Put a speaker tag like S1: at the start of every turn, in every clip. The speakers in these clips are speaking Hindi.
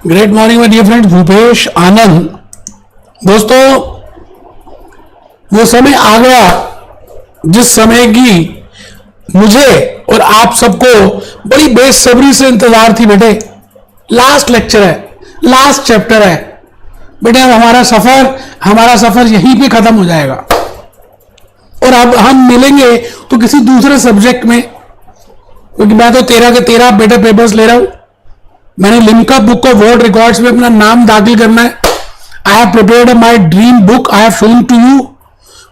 S1: Great morning my dear friend, Bhupesh Anand. दोस्तों, वो समय आ गया जिस समय की मुझे और आप सबको बड़ी बेसब्री से इंतजार थी। बेटे, लास्ट लेक्चर है, लास्ट चैप्टर है बेटे। अब हमारा सफर यहीं पे खत्म हो जाएगा और अब हम मिलेंगे तो किसी दूसरे सब्जेक्ट में, क्योंकि मैं तो 13 के 13 बेटे पेपर्स ले रहा हूं। मैंने Limca book of world records में अपना नाम दाखिल करना है। I have prepared my dream book, I have shown to you.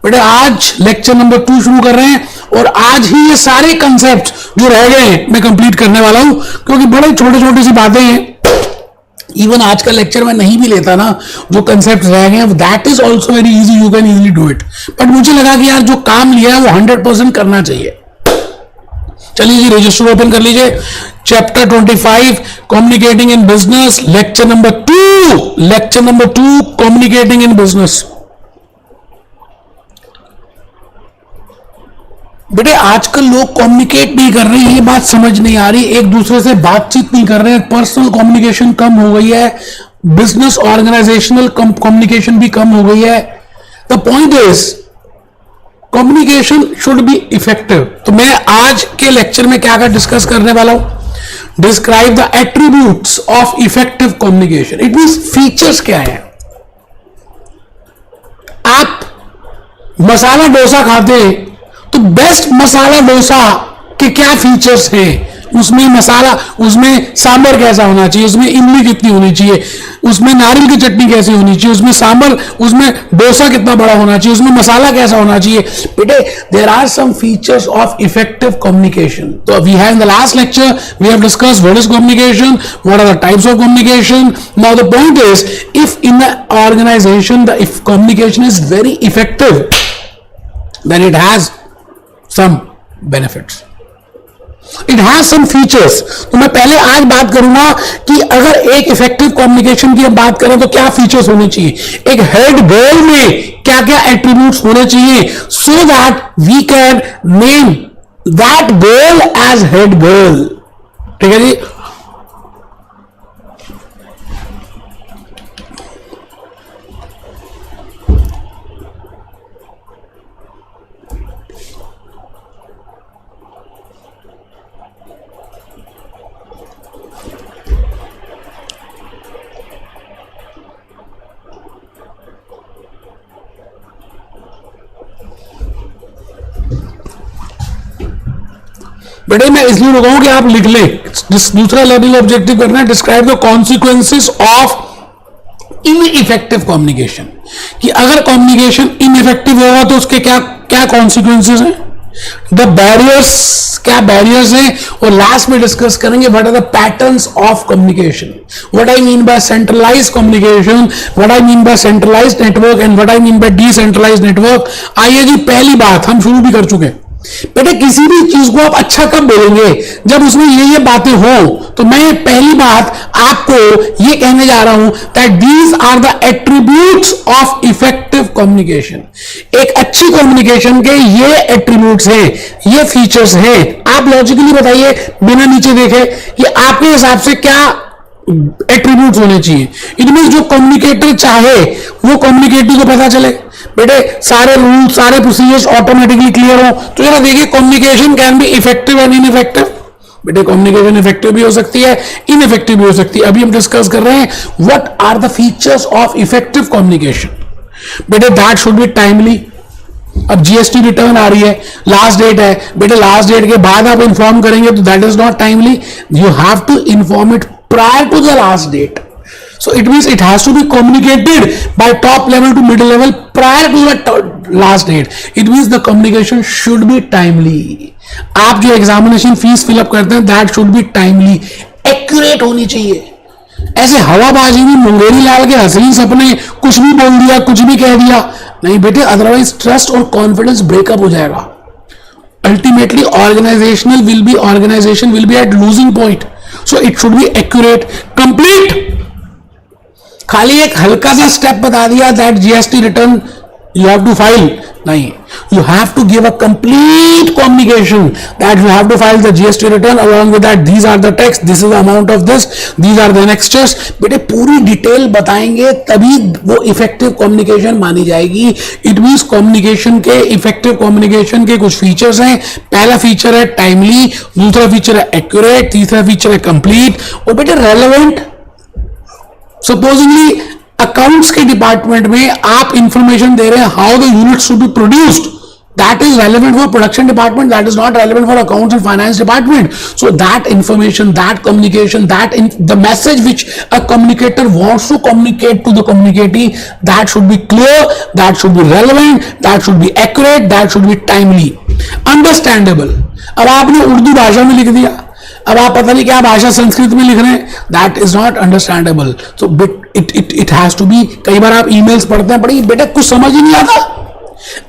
S1: बेटे, आज लेक्चर नंबर 2 शुरू कर रहे हैं और आज ही ये सारे कंसेप्ट जो रह गए हैं मैं कंप्लीट करने वाला हूं, क्योंकि बड़े छोटे छोटे सी बातें हैं। इवन आज का लेक्चर मैं नहीं भी लेता ना, जो कंसेप्ट रह गए हैं that is also very easy, you can easily do it. But मुझे लगा कि यार जो काम लिया है वो 100% करना चाहिए। चलिए जी, रजिस्टर ओपन कर लीजिए। Chapter 25 communicating in business, lecture number 2 communicating in business. बेटे, आजकल लोग कम्युनिकेट नहीं कर रहे हैं, ये बात समझ नहीं आ रही। एक दूसरे से बातचीत नहीं कर रहे हैं, पर्सनल कम्युनिकेशन कम हो गई है, बिजनेस ऑर्गेनाइजेशनल कम्युनिकेशन भी कम हो गई है। The point is communication should be effective. तो मैं आज के लेक्चर में क्या डिस्कस करने वाला हूं, describe the attributes of effective communication. It means features क्या है। आप मसाला डोसा खाते हैं तो बेस्ट मसाला डोसा के क्या फीचर्स हैं, उसमें मसाला, उसमें सांबर कैसा होना चाहिए, उसमें इमली कितनी होनी चाहिए, उसमें नारियल की चटनी कैसी होनी चाहिए, उसमें सांबर, उसमें डोसा कितना बड़ा होना चाहिए, उसमें मसाला कैसा होना चाहिए। बेटे, there are some features of effective communication. तो we have in the last lecture we have discussed what is communication, what are the types of communication. Now the point is, if in the organization the if communication is very effective, then it has some benefits, it has some features। तो मैं पहले आज बात करूंगा कि अगर एक इफेक्टिव कम्युनिकेशन की हम बात करें तो क्या फीचर्स होने चाहिए, एक हेड गर्ल में क्या क्या एट्रीब्यूट्स होने चाहिए, so that we can name that girl as head girl. ठीक है जी। बेटे, मैं इसलिए रुका हूं कि आप लिख लें। दूसरा लर्निंग ऑब्जेक्टिव करना है, describe the consequences of ineffective communication. कि अगर कम्युनिकेशन इनइफेक्टिव होगा तो उसके क्या क्या कॉन्सिक्वेंसेस हैं, द बैरियर्स, क्या बैरियर्स हैं, और लास्ट में डिस्कस करेंगे what are the patterns of communication, what I mean by centralised communication, what I mean by centralised network and what I mean by decentralised network. आइए जी, पहली बात हम शुरू भी कर चुके हैं। बेटे, किसी भी चीज को आप अच्छा कब बोलेंगे, जब उसमें ये बातें हो। तो मैं पहली बात आपको ये कहने जा रहा हूं that these are the attributes of effective communication. एक अच्छी कम्युनिकेशन के ये एट्रीब्यूट्स हैं, ये फीचर्स हैं। आप लॉजिकली बताइए बिना नीचे देखे कि आपके हिसाब से क्या एट्रीब्यूट्स होने चाहिए। इट मींस जो कम्युनिकेटर चाहे वो कम्युनिकेटर को पता चले। बेटे, सारे रूल्स, सारे प्रोसीजर्स ऑटोमेटिकली क्लियर हो। तो जरा देखिए, communication can be effective and ineffective. बेटे, कम्युनिकेशन इफेक्टिव भी हो सकती है, इनइफेक्टिव भी हो सकती है। अभी हम डिस्कस कर रहे हैं what are the features of effective communication. बेटे, दैट शुड बी टाइमली। अब जीएसटी रिटर्न आ रही है, लास्ट डेट है। बेटे, लास्ट डेट के बाद आप इंफॉर्म करेंगे तो that is not timely. You have to inform it prior to the last date. So it means it has to be communicated by top level to middle level prior to the last date. It means the communication should be timely. आप जो एग्जामिनेशन फीस फिलअप करते हैं that should be timely, accurate होनी चाहिए। ऐसे हवाबाजी में मुंगेरी लाल के हसीन सपने, कुछ भी बोल दिया, कुछ भी कह दिया, नहीं बेटे, अदरवाइज ट्रस्ट और कॉन्फिडेंस ब्रेकअप हो जाएगा। Ultimately organization will be at losing point. So it should be accurate, complete। खाली एक हल्का सा स्टेप बता दिया that GST return you have to file, नहीं। You have to give a complete communication that you have to file the GST return, along with that these are the tax, this is the amount of this, these are the next steps. बेटे पूरी डिटेल बताएंगे तभी वो इफेक्टिव कम्युनिकेशन मानी जाएगी. इट मींस कम्युनिकेशन के, इफेक्टिव कम्युनिकेशन के कुछ फीचर्स हैं. पहला फीचर है टाइमली, दूसरा फीचर है एक्यूरेट, तीसरा फीचर है कंप्लीट, और बेटे रेलेवेंट. सपोजिंगली अकाउंट्स के डिपार्टमेंट में आप इंफॉर्मेशन दे रहे हैं how the unit should be produced, that is relevant for production department, that is not relevant for accounts and finance department. So that information, that communication, the message which a communicator wants to communicate to the communicatee, that should be clear, that should be relevant, that should be accurate, that should be timely, understandable. अब आपने उर्दू भाषा में लिख दिया, अब आप पता नहीं क्या भाषा संस्कृत में लिख रहे हैं, that is not understandable. So it has to be. कई बार आप ईमेल्स पढ़ते हैं, बड़ी बेटा कुछ समझ ही नहीं आता.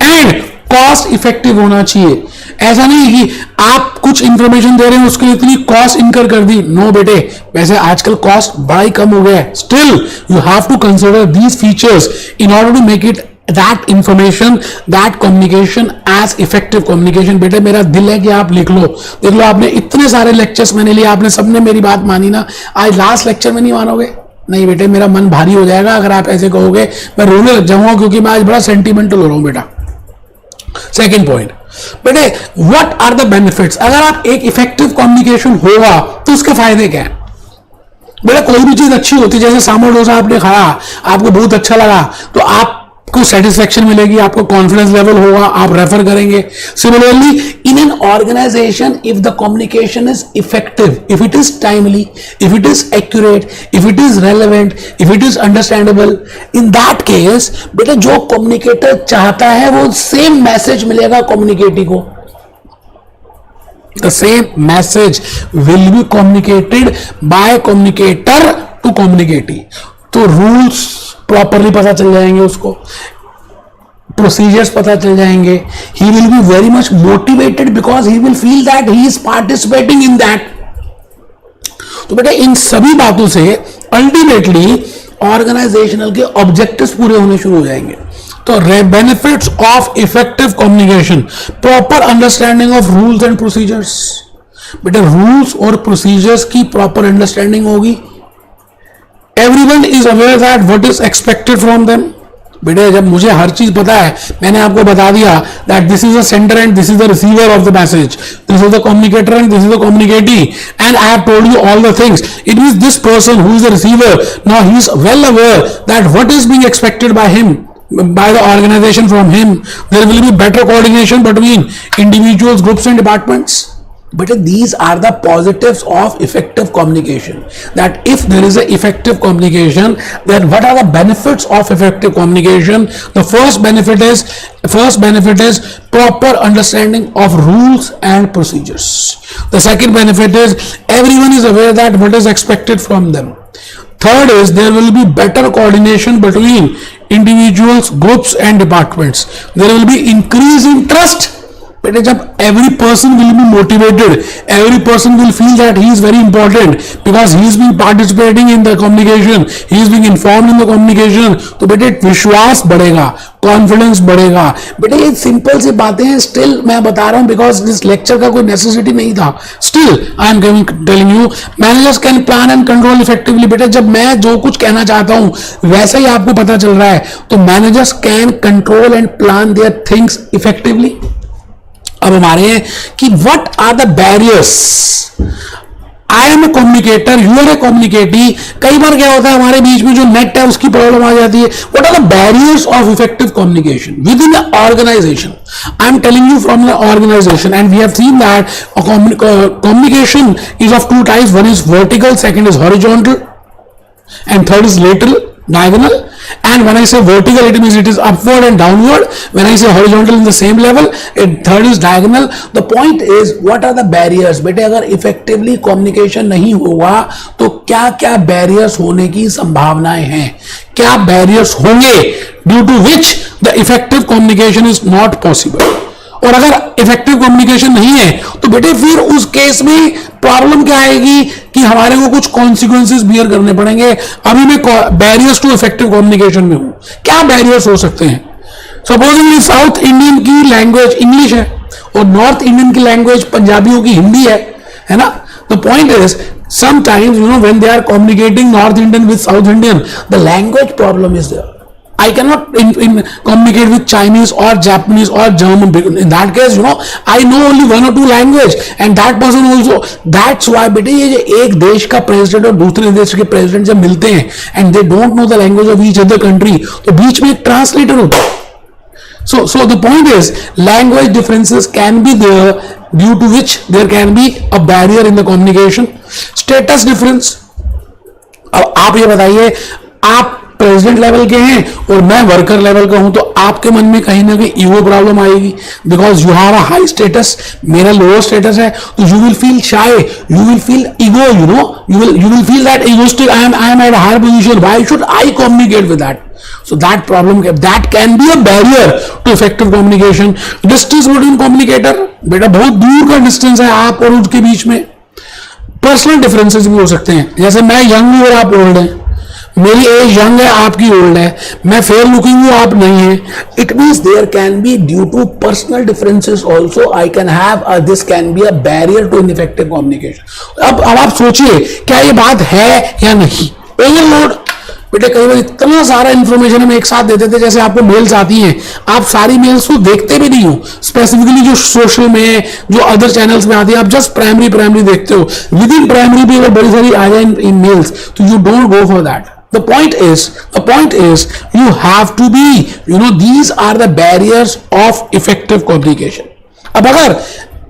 S1: एंड कॉस्ट इफेक्टिव होना चाहिए. ऐसा नहीं कि आप कुछ इंफॉर्मेशन दे रहे हैं उसके लिए इतनी कॉस्ट इनकर कर दी. नो बेटे, वैसे आजकल कॉस्ट बड़ा ही कम हो गया है. Still you have to consider these features in order to make it that information, that communication as effective communication. बेटे मेरा दिल है कि आप लिख लो. देख लो, आपने इतने सारे लेक्चर्स मैंने लिए, आपने सबने मेरी बात मानी ना. आज लास्ट लेक्चर में नहीं मानोगे? नहीं बेटे, मेरा मन भारी हो जाएगा अगर आप ऐसे कहोगे. मैं रोने लग जाऊंगा क्योंकि मैं आज बड़ा सेंटिमेंटल हो रहा हूं बेटा. सेकेंड पॉइंट बेटे, व्हाट आर द बेनिफिट्स. अगर आप एक इफेक्टिव कम्युनिकेशन होगा तो उसके फायदे क्या है? बेटा कोई भी चीज अच्छी होती है, जैसे सामो डोसा आपने खाया, आपको बहुत अच्छा लगा, तो आपको सेटिस्फैक्शन मिलेगी, आपको कॉन्फिडेंस लेवल होगा, आप रेफर करेंगे. Similarly in an organisation, if the communication is effective, if it is timely, if it is accurate, if it is relevant, if it is understandable, in that case बेटा जो कम्युनिकेटर चाहता है वो सेम मैसेज मिलेगा कम्युनिकेटी को. The same message will be communicated by communicator to communicatee. तो रूल्स प्रॉपरली पता चल जाएंगे, उसको प्रोसीजर्स पता चल जाएंगे. He will be very much motivated because he will feel that he is participating in that. तो बेटा इन सभी बातों से अल्टीमेटली ऑर्गेनाइजेशनल के ऑब्जेक्टिव्स पूरे होने शुरू हो जाएंगे. तो benefits of effective communication, proper understanding of rules and procedures. बेटा रूल्स और प्रोसीजर्स की प्रॉपर अंडरस्टैंडिंग होगी. Everyone is aware that what is expected from them. बेटे जब मुझे हर चीज पता है, मैंने आपको बता दिया that this is the sender and this is the receiver of the message, this is the communicator and this is the communicatee, and I have told you all the things. It means this person who is the receiver, now he is well aware that what is being expected by him, by the organization from him. There will be better coordination between individuals, groups and departments. But these are the positives of effective communication. That if there is an effective communication, then what are the benefits of effective communication? The first benefit is proper understanding of rules and procedures. The second benefit is everyone is aware that what is expected from them. Third is there will be better coordination between individuals, groups and departments. There will be increase in trust. बेटे जब every person will be motivated, every person will feel that he is very important because he is being participating in the communication, he is being informed in the communication. तो बेटे विश्वास बढ़ेगा, कॉन्फिडेंस बढ़ेगा. बेटे ये सिंपल सी बातें हैं. स्टिल मैं बता रहा हूं बिकॉज दिस लेक्चर का कोई नेसेसिटी नहीं था. Still I am telling you, managers can plan and control effectively. बेटे जब मैं जो कुछ कहना चाहता हूं वैसा ही आपको पता चल रहा है, तो managers can control and plan their things effectively. अब हमारे हैं कि what are the barriers. I am a communicator, you are a communicatee. कई बार क्या होता है हमारे बीच में जो नेट है उसकी प्रॉब्लम आ जाती है. What are the barriers of effective communication within the organisation. I am telling you from the organisation and we have seen that communication is of two types. One is vertical, second is horizontal and third is lateral, diagonal. And when I say vertical, it means it is upward and downward. When I say horizontal, in the same level. Third is diagonal. The point is, what are the barriers? बेटे अगर effectively communication नहीं होगा तो क्या क्या barriers होने की संभावनाएं हैं, क्या barriers होंगे due to which the effective communication is not possible. और अगर इफेक्टिव कम्युनिकेशन नहीं है तो बेटे फिर उस केस में प्रॉब्लम क्या आएगी कि हमारे को कुछ कॉन्सिक्वेंसेस बियर करने पड़ेंगे. अभी मैं बैरियर्स टू इफेक्टिव कम्युनिकेशन में हूं. क्या बैरियर्स हो सकते हैं? सपोजिंगली साउथ इंडियन की लैंग्वेज इंग्लिश है और नॉर्थ इंडियन की लैंग्वेज पंजाबियों की हिंदी है ना. The point is sometimes when they are communicating North Indian with South Indian, the language problem is there. I cannot communicate with Chinese or Japanese or German. In that case, I know only one or two language, and that person also. That's why बेटे ये एक देश का प्रेसिडेंट और दूसरे देश के प्रेसिडेंट जब मिलते हैं and they don't know the language of each other country, तो बीच में एक ट्रांसलेटर होता है. So the point is, language differences can be there, due to which there can be a barrier in the communication. Status difference. अब आप ये बताइए, आप प्रेसिडेंट लेवल के हैं और मैं वर्कर लेवल का हूं, तो आपके मन में कहीं ना कहीं ईगो प्रॉब्लम आएगी, because you have a high status, मेरा लोअर स्टेटस है, तो you will feel shy, you will feel ego, you will feel that egoistic. I am at a higher position, why should I communicate with that? So that problem, that can be a barrier to effective communication. Distance between communicator, बेटा बहुत दूर का डिस्टेंस है आप और उसके बीच में. पर्सनल डिफरेंसेस भी हो सकते हैं, जैसे मैं यंग हूं और आप ओल्ड हैं, मेरी एज यंग है आपकी ओल्ड है, मैं फेयर लुकिंग हूं आप नहीं है. It means there can be due to personal differences also I can have this can be a barrier to ineffective communication. अब आप सोचिए क्या ये बात है या नहीं. ओवरलोड, बेटे कई बार इतना सारा इंफॉर्मेशन हम एक साथ देते थे, जैसे आपको मेल्स आती हैं, आप सारी मेल्स को देखते भी नहीं हो, स्पेसिफिकली जो सोशल में जो अदर चैनल्स में आती है, आप जस्ट प्राइमरी देखते हो. विद इन प्राइमरी भी अगर बड़ी सारी आ जाए इन मेल्स, तो you don't go for that. The point is you have to be, these are the barriers of effective communication. अब अगर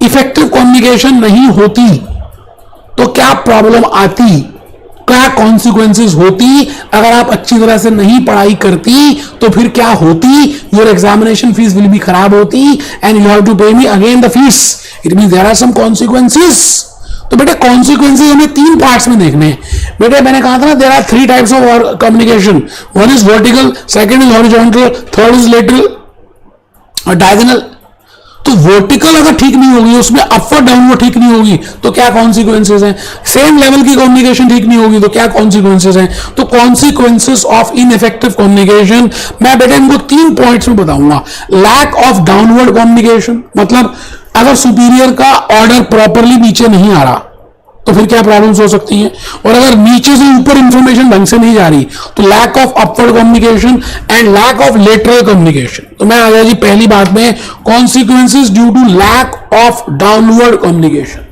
S1: effective communication नहीं होती तो क्या प्रॉब्लम आती, क्या कॉन्सिक्वेंसेस होती, अगर आप अच्छी तरह से नहीं पढ़ाई करती तो फिर क्या होती, your examination fees will be खराब होती and you have to pay me again the fees. It means there are some consequences. तो बेटे कॉन्सिक्वेंसेस हमें 3 पार्ट्स में देखने हैं. बेटे मैंने कहा था ना, there are 3 types of communication. One is vertical, second is horizontal, third is lateral और डायगोनल. तो वर्टिकल अगर ठीक नहीं होगी, उसमें अपवर्ड डाउनवर्ड ठीक नहीं होगी, तो क्या कॉन्सिक्वेंसेस हैं. सेम लेवल की कम्युनिकेशन ठीक नहीं होगी तो क्या कॉन्सिक्वेंसेस हैं. तो कॉन्सिक्वेंसेस ऑफ इनइफेक्टिव कम्युनिकेशन मैं बेटे इनको 3 पॉइंट्स में बताऊंगा. लैक ऑफ डाउनवर्ड कम्युनिकेशन, मतलब अगर सुपीरियर का ऑर्डर प्रॉपरली नीचे नहीं आ रहा तो फिर क्या प्रॉब्लम्स हो सकती हैं, और अगर नीचे से ऊपर इंफॉर्मेशन ढंग से नहीं जा रही तो lack of upward communication and lack of lateral communication. तो मैं आ गया जी पहली बात में, consequences due to lack of downward communication.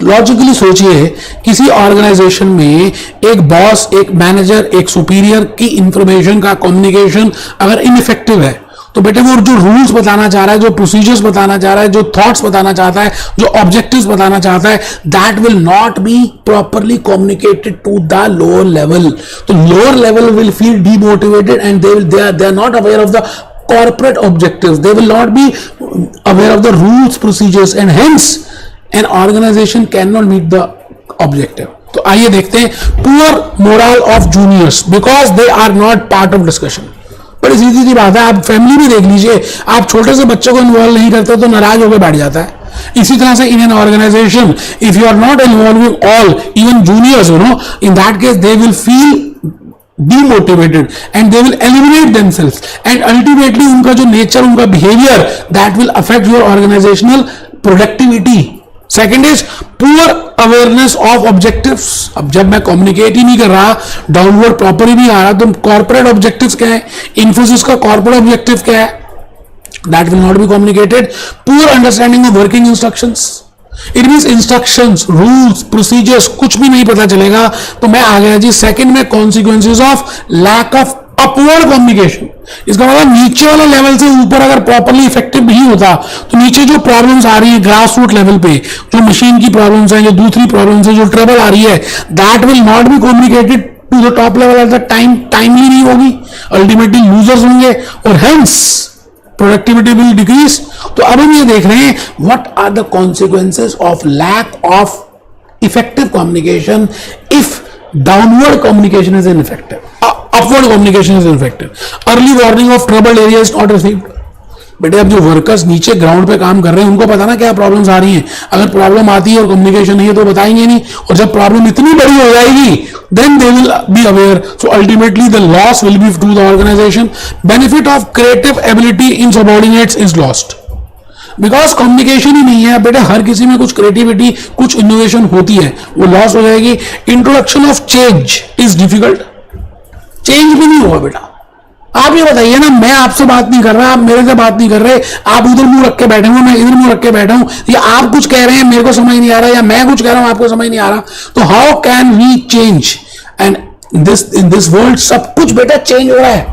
S1: Logically सोचिए, किसी ऑर्गेनाइजेशन में एक बॉस, एक मैनेजर, एक सुपीरियर की इंफॉर्मेशन का कम्युनिकेशन अगर इनइफेक्टिव है, तो बेटे वो जो रूल्स बताना चाह रहा है, जो प्रोसीजर्स बताना चाह रहा है, जो थॉट्स बताना चाहता है, जो ऑब्जेक्टिव्स बताना चाहता है, that will not be properly communicated to the lower level. तो lower level will feel demotivated and they are not aware of the corporate objectives. They will not be aware of the rules, procedures, and hence an organization cannot meet the objective. तो आइए देखते हैं, poor morale of juniors because they are not part of discussion. बड़ी सीधी सी बात है, आप फैमिली भी देख लीजिए, आप छोटे से बच्चे को इन्वॉल्व नहीं करते तो नाराज होकर बैठ जाता है. इसी तरह से in an organisation if you are not involving all even juniors, in that case they will feel demotivated and they will eliminate themselves and ultimately उनका जो नेचर, उनका behaviour, that will affect your organizational productivity. Second is poor awareness of objectives. अब जब मैं communicate ही नहीं कर रहा, downward proper ही नहीं आ रहा, तो corporate objectives क्या है, Infosys का corporate objective क्या है, that will not be communicated. Poor understanding of working instructions. It means instructions, rules, procedures कुछ भी नहीं पता चलेगा. तो मैं आ गया जी सेकंड में, consequences of lack of upward communication. इसका मतलब नीचे वाले लेवल से ऊपर अगर प्रॉपरली इफेक्टिव नहीं होता तो नीचे जो प्रॉब्लम्स आ रही है ग्रास रूट लेवल पे, जो मशीन की प्रॉब्लम्स हैं, जो दूसरी प्रॉब्लम्स है, जो ट्रबल आ रही है, that will not be communicated to the top level at the timely नहीं होगी, अल्टीमेटली लूजर्स होंगे और हेंस प्रोडक्टिविटी विल डिक्रीज. तो अब हम ये देख रहे हैं what are the consequences of lack of effective communication if downward communication is ineffective, upward communication is ineffective. Early warning of troubled area is not received. बेटे अब जो वर्कर्स नीचे ग्राउंड पे काम कर रहे हैं उनको पता ना क्या प्रॉब्लम्स आ रही हैं। अगर प्रॉब्लम आती है और कम्युनिकेशन नहीं है तो बताएंगे नहीं, और जब प्रॉब्लम इतनी बड़ी हो जाएगी then they will be aware. So ultimately the loss will be to the organization. Benefit of creative ability in subordinates is lost because communication ही नहीं है बेटे। हर किसी में कुछ क्रिएटिविटी, कुछ इनोवेशन होती है, वो लॉस हो जाएगी। Introduction of change is difficult, change भी नहीं होगा बेटा। आप ये बताइए ना, मैं आपसे बात नहीं कर रहा, आप मेरे से बात नहीं कर रहे, आप उधर मुंह रख के बैठे हो, मैं इधर मुंह रख के बैठा हूं, या आप कुछ कह रहे हैं मेरे को समझ नहीं आ रहा, या मैं कुछ कह रहा हूं आपको समझ नहीं आ रहा, तो how can we change? And in this world सब कुछ बेटा चेंज हो रहा है।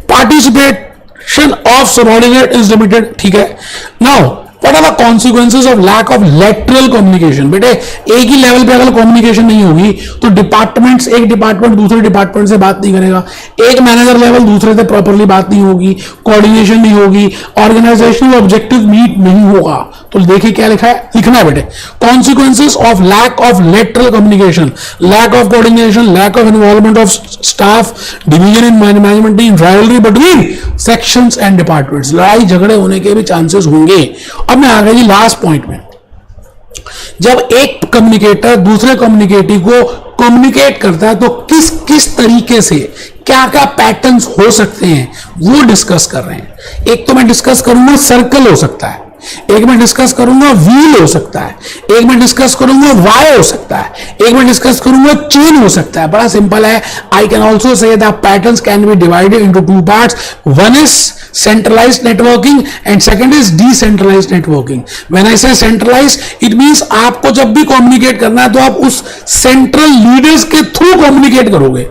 S1: Participation of subordinate is limited, ठीक है। Now what are the consequences of lack of lateral communication? बेटे एक ही लेवल पे अगर कम्युनिकेशन नहीं होगी तो डिपार्टमेंट्स, एक डिपार्टमेंट दूसरे डिपार्टमेंट से बात नहीं करेगा, एक मैनेजर लेवल दूसरे से प्रॉपरली बात नहीं होगी, कोऑर्डिनेशन नहीं होगी, ऑर्गेनाइजेशनल ऑब्जेक्टिव मीट नहीं होगा। तो देखिए क्या लिखा है, लिखना है बेटे, consequences of lack of lateral communication, lack of coordination, lack of involvement of staff, division in management team, rivalry between sections and departments, लड़ाई झगड़े होने के भी चांसेस होंगे। अब मैं आ गई लास्ट पॉइंट में। जब एक कम्युनिकेटर दूसरे कम्युनिकेटिव को कम्युनिकेट करता है तो किस किस तरीके से क्या क्या पैटर्न्स हो सकते हैं वो डिस्कस कर रहे हैं। एक तो मैं डिस्कस करूंगा सर्कल हो सकता है, एक में डिस्कस करूंगा व्हील हो सकता है, एक में डिस्कस करूंगा वाई हो सकता है, एक में डिस्कस करूंगा चेन हो सकता है। बड़ा सिंपल है। I can also say the patterns can be divided into two parts, one is centralized networking and second is decentralized networking. When I say centralized, it means आपको जब भी communicate करना है तो आप उस central leaders के through communicate करोगे,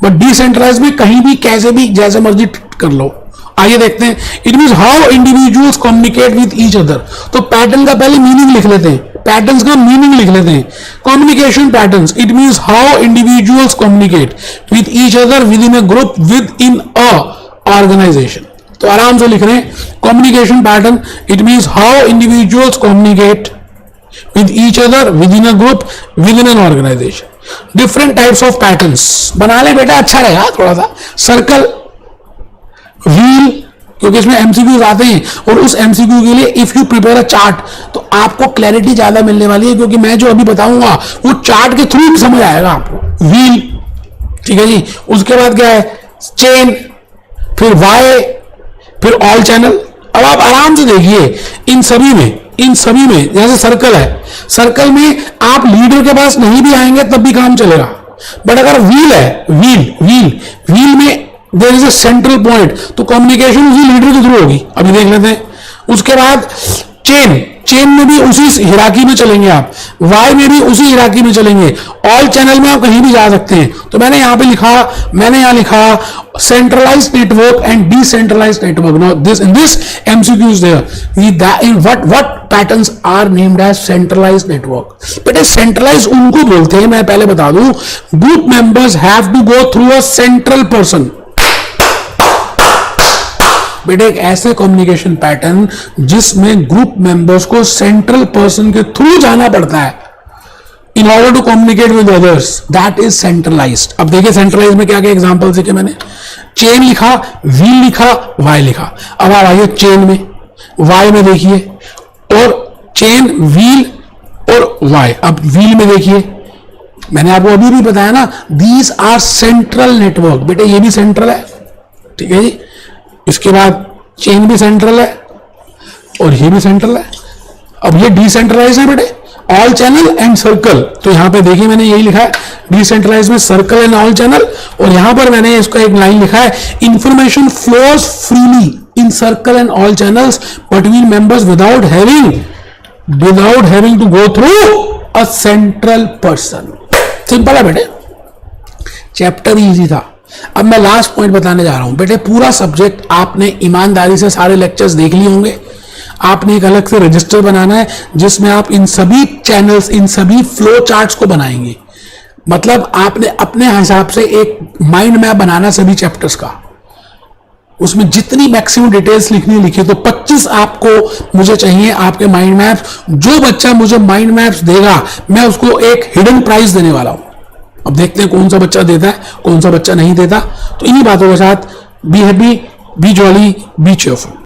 S1: but decentralized में कहीं भी कैसे भी जैसे मर्जी कर लो। आइए देखते हैं। It means how individuals communicate with each other. तो पैटर्न का पहले मीनिंग लिख लेते हैं, पैटर्न्स का मीनिंग लिख लेते हैं। Communication patterns, it means how individuals communicate with each other within a group within a organisation. तो आराम से लिख रहे हैं, communication pattern it means how individuals communicate with each other within a group within an organisation. Different types of patterns बना ले बेटा, अच्छा रहेगा थोड़ा सा। सर्कल, व्हील, क्योंकि इसमें एमसीक्यूज आते हैं और उस एमसीक्यू के लिए if you prepare a chart तो आपको क्लैरिटी ज्यादा मिलने वाली है, क्योंकि मैं जो अभी बताऊंगा वो चार्ट के थ्रू समझ आएगा आपको। व्हील, ठीक है जी। उसके बाद क्या है, चेन, फिर वाई, फिर ऑल चैनल। अब आप आराम से देखिए इन सभी में जैसे सर्कल है, सर्कल में आप लीडर के पास नहीं भी आएंगे तब भी काम चलेगा, बट अगर व्हील है, व्हील में there is a central point, तो कम्युनिकेशन उसी लीडर के थ्रू होगी। अभी देख लेते हैं। उसके बाद चेन में भी उसी हिराकी में चलेंगे आप, वाई में भी उसी हिराकी में चलेंगे, ऑल चैनल में आप कहीं भी जा सकते हैं। तो मैंने यहां लिखा centralised network and decentralised network. Now this in this MCQ is there, in what patterns are named as centralised network. बेटे सेंट्रलाइज उनको बोलते हैं, मैं पहले बता दूं, group members have to go through a central person. बेटे एक ऐसे कम्युनिकेशन पैटर्न जिसमें ग्रुप मेंबर्स को सेंट्रल पर्सन के थ्रू जाना पड़ता है in order to communicate with others, that is centralised. अब देखिए सेंट्रलाइज्ड में क्या क्या एग्जांपल्स लिखे मैंने। चेन लिखा, व्हील लिखा, वाई लिखा। अब आप आइए चेन में, वाई में देखिए, और चेन, व्हील और वाई। अब व्हील में देखिए, मैंने आपको अभी भी बताया ना, दीज आर सेंट्रल नेटवर्क। बेटे ये भी सेंट्रल है, ठीक है जी। इसके बाद चेन भी सेंट्रल है और ये भी सेंट्रल है। अब ये डिसेंट्रलाइज है बेटे, ऑल चैनल एंड सर्कल। तो यहां पे देखिए मैंने यही लिखा है, डिसेंट्रलाइज में सर्कल एंड ऑल चैनल, और यहां पर मैंने इसका एक लाइन लिखा है, information flows freely in circle and all channels between members without having to go through a central person. Simple है बेटे, चैप्टर इजी था। अब मैं लास्ट पॉइंट बताने जा रहा हूं। बेटे पूरा सब्जेक्ट आपने ईमानदारी से सारे लेक्चर्स देख लिए होंगे। आपने एक अलग से रजिस्टर बनाना है जिसमें आप इन सभी चैनल्स, इन सभी फ्लो चार्ट्स को बनाएंगे। मतलब आपने अपने हिसाब से एक माइंड मैप बनाना सभी चैप्टर्स का, उसमें जितनी मैक्सिमम डिटेल्स लिखनी लिखिए। तो 25 आपको मुझे चाहिए आपके माइंड मैप्स। जो बच्चा मुझे माइंड मैप्स देगा मैं उसको एक हिडन प्राइज देने वाला हूं। अब देखते हैं कौन सा बच्चा देता है, कौन सा बच्चा नहीं देता। तो इन्हीं बातों के साथ be happy, B jolly, B cheerful.